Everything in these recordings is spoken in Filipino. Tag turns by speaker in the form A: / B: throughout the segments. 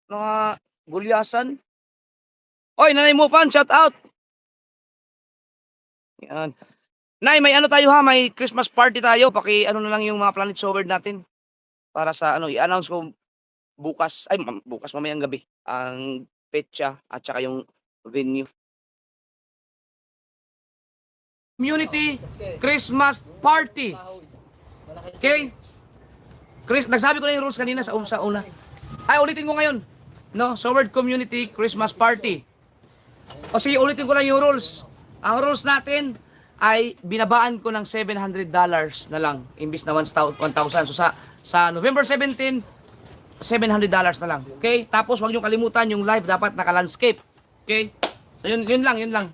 A: mga gulyasan. Oy, Nanay Mufan, shout out. Yan. Nay, may ano tayo ha, may Christmas party tayo. Paki-ano na lang yung mga Planet Showbird natin para sa ano, i-announce ko bukas, ay bukas mamayang gabi, ang petsa at saka yung venue. Community Christmas Party. Okay? Nagsabi ko na yung rules kanina sa una. Ay, ulitin ko ngayon. No, Showbird Community Christmas Party. O sige, ulitin ko lang yung rules. Ang rules natin ay binabaan ko ng $700 na lang imbis na 1,000. So sa November 17, $700 na lang. Okay? Tapos huwag niyo kalimutan yung live dapat naka-landscape. Okay? So yun lang. Yun lang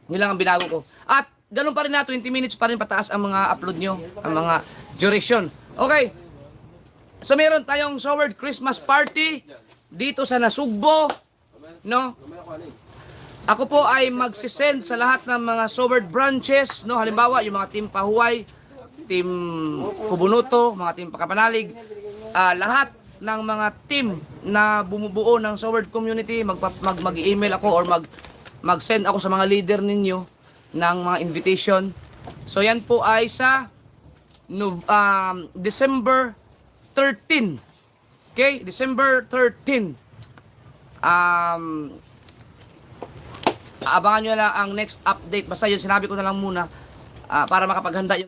A: ang binago ko. At ganun pa rin na 20 minutes pa rin pataas ang mga upload nyo, ang mga duration. Okay. So meron tayong Showbird Christmas Party dito sa Nasugbo, no? Ako po ay magsisend sa lahat ng mga Showbird branches, no? Halimbawa, yung mga team Pahuway, team Kubunuto, mga team Pakapanalig, lahat ng mga team na bumubuo ng Showbird community, mag-email ako or mag-send ako sa mga leader ninyo ng mga invitation. So yan po ay sa December 13. Okay? December 13. Abangan nyo na ang next update. Basta yun, sinabi ko na lang muna para makapaghanda yung